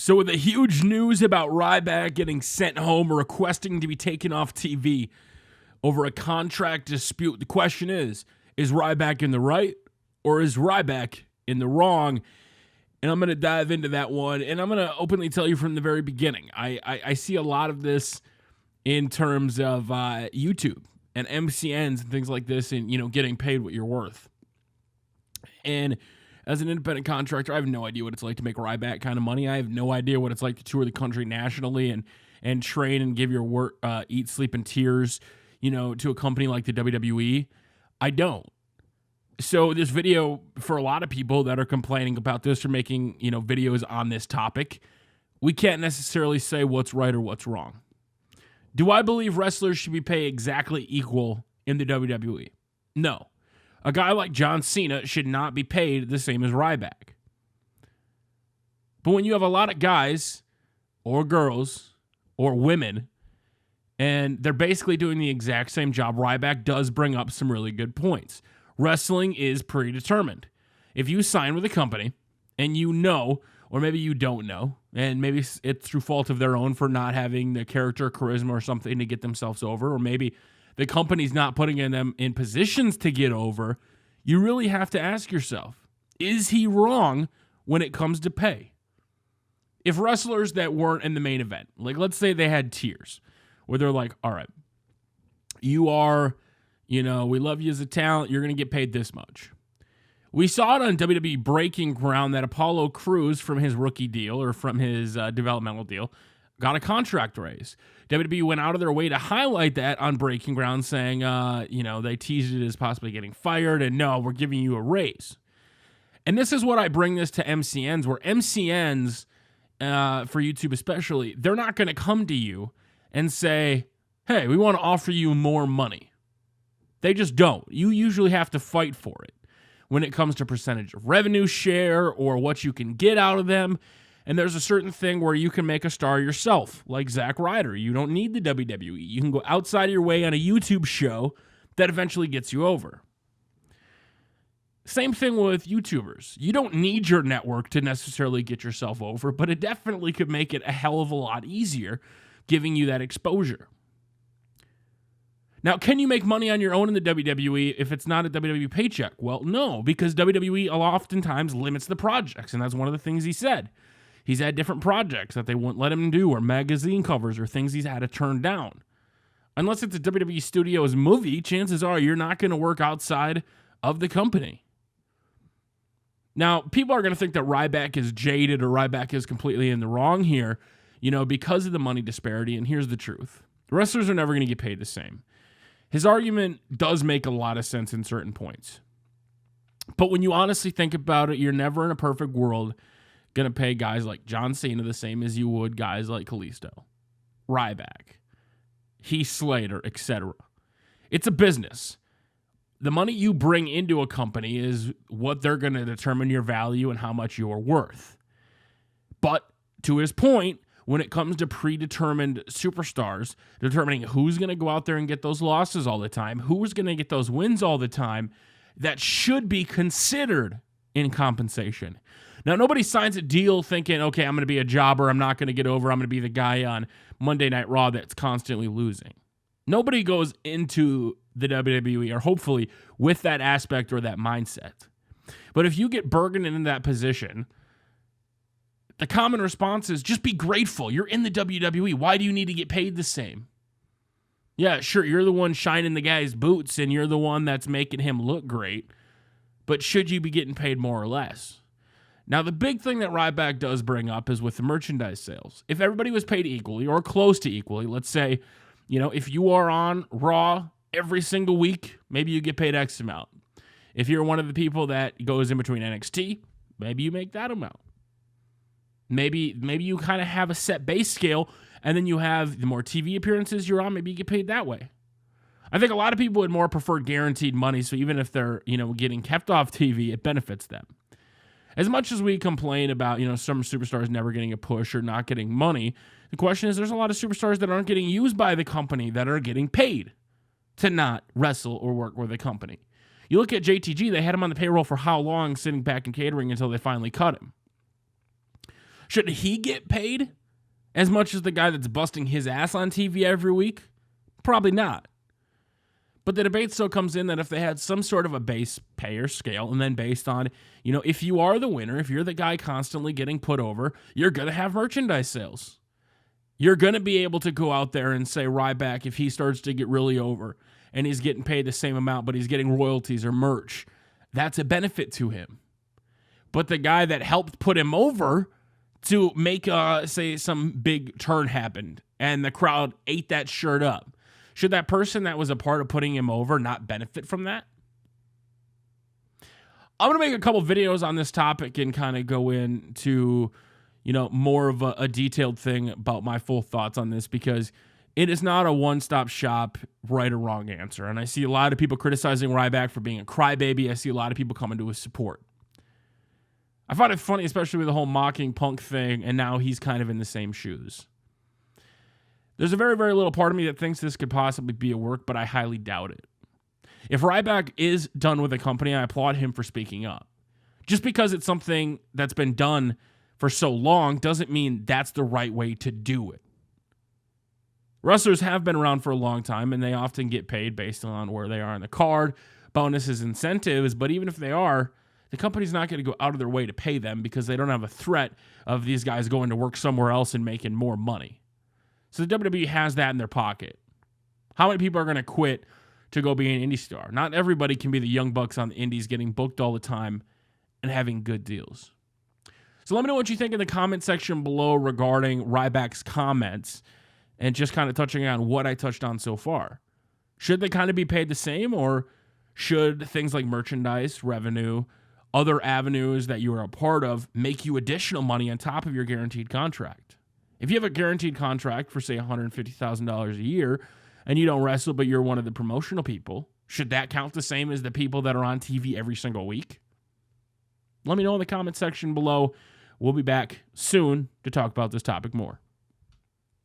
So with the huge news about Ryback getting sent home or requesting to be taken off TV over a contract dispute, the question is Ryback in the right or is Ryback in the wrong? And I'm going to dive into that one, and I'm going to openly tell you from the very beginning. I see a lot of this in terms of YouTube and MCNs and things like this, and getting paid what you're worth. And as an independent contractor, I have no idea what it's like to make Ryback kind of money. I have no idea what it's like to tour the country nationally and train and give your work, eat, sleep, and tears, to a company like the WWE. I don't. So this video, for a lot of people that are complaining about this or making, videos on this topic, we can't necessarily say what's right or what's wrong. Do I believe wrestlers should be paid exactly equal in the WWE? No. A guy like John Cena should not be paid the same as Ryback. But when you have a lot of guys or girls or women and they're basically doing the exact same job, Ryback does bring up some really good points. Wrestling is predetermined. If you sign with a company and or maybe you don't know, and maybe it's through fault of their own for not having the character, charisma, or something to get themselves over, or maybe the company's not putting them in positions to get over, you really have to ask yourself, is he wrong when it comes to pay? If wrestlers that weren't in the main event, like let's say they had tiers, where they're like, all right, you are, we love you as a talent, you're going to get paid this much. We saw it on WWE Breaking Ground that Apollo Crews, from his rookie deal or from his developmental deal, got a contract raise. WWE went out of their way to highlight that on Breaking Ground, saying, they teased it as possibly getting fired, and no, we're giving you a raise. And this is what I bring this to MCNs, where MCNs, for YouTube especially, they're not going to come to you and say, hey, we want to offer you more money. They just don't. You usually have to fight for it when it comes to percentage of revenue share or what you can get out of them. And there's a certain thing where you can make a star yourself, like Zack Ryder. You don't need the WWE. You can go outside your way on a YouTube show that eventually gets you over. Same thing with YouTubers. You don't need your network to necessarily get yourself over, but it definitely could make it a hell of a lot easier, giving you that exposure. Now, can you make money on your own in the WWE if it's not a WWE paycheck? Well, no, because WWE oftentimes limits the projects, and that's one of the things he said. He's had different projects that they won't let him do, or magazine covers, or things he's had to turn down. Unless it's a WWE Studios movie, chances are you're not going to work outside of the company. Now, people are going to think that Ryback is jaded or Ryback is completely in the wrong here, because of the money disparity, and here's the truth. Wrestlers are never going to get paid the same. His argument does make a lot of sense in certain points. But when you honestly think about it, you're never in a perfect world going to pay guys like John Cena the same as you would guys like Kalisto, Ryback, Heath Slater, etc. It's a business. The money you bring into a company is what they're going to determine your value and how much you are worth. But to his point, when it comes to predetermined superstars, determining who's going to go out there and get those losses all the time, who's going to get those wins all the time, that should be considered in compensation. Now, nobody signs a deal thinking, okay, I'm going to be a jobber, I'm not going to get over, I'm going to be the guy on Monday Night Raw that's constantly losing. Nobody goes into the WWE, or hopefully with that aspect or that mindset. But if you get Bergen into that position, the common response is just be grateful. You're in the WWE. Why do you need to get paid the same? Yeah, sure, you're the one shining the guy's boots and you're the one that's making him look great, but should you be getting paid more or less? Now, the big thing that Ryback does bring up is with the merchandise sales. If everybody was paid equally or close to equally, let's say, if you are on Raw every single week, maybe you get paid X amount. If you're one of the people that goes in between NXT, maybe you make that amount. Maybe you kind of have a set base scale, and then you have the more TV appearances you're on, maybe you get paid that way. I think a lot of people would more prefer guaranteed money, so even if they're, getting kept off TV, it benefits them. As much as we complain about, some superstars never getting a push or not getting money, the question is there's a lot of superstars that aren't getting used by the company that are getting paid to not wrestle or work with the company. You look at JTG, they had him on the payroll for how long, sitting back in catering until they finally cut him. Should he get paid as much as the guy that's busting his ass on TV every week? Probably not. But the debate still comes in that if they had some sort of a base pay or scale, and then based on, if you are the winner, if you're the guy constantly getting put over, you're going to have merchandise sales. You're going to be able to go out there and say Ryback, if he starts to get really over and he's getting paid the same amount, but he's getting royalties or merch, that's a benefit to him. But the guy that helped put him over to make, say, some big turn happened and the crowd ate that shirt up, should that person that was a part of putting him over not benefit from that? I'm going to make a couple videos on this topic and kind of go into, more of a detailed thing about my full thoughts on this, because it is not a one-stop shop, right or wrong answer. And I see a lot of people criticizing Ryback for being a crybaby. I see a lot of people coming to his support. I find it funny, especially with the whole mocking Punk thing, and now he's kind of in the same shoes. There's a very, very little part of me that thinks this could possibly be a work, but I highly doubt it. If Ryback is done with the company, I applaud him for speaking up. Just because it's something that's been done for so long doesn't mean that's the right way to do it. Wrestlers have been around for a long time, and they often get paid based on where they are on the card, bonuses, incentives, but even if they are, the company's not going to go out of their way to pay them because they don't have a threat of these guys going to work somewhere else and making more money. So the WWE has that in their pocket. How many people are going to quit to go be an indie star? Not everybody can be the Young Bucks on the indies getting booked all the time and having good deals. So let me know what you think in the comment section below regarding Ryback's comments and just kind of touching on what I touched on so far. Should they kind of be paid the same, or should things like merchandise, revenue, other avenues that you are a part of make you additional money on top of your guaranteed contract? If you have a guaranteed contract for, say, $150,000 a year and you don't wrestle, but you're one of the promotional people, should that count the same as the people that are on TV every single week? Let me know in the comment section below. We'll be back soon to talk about this topic more.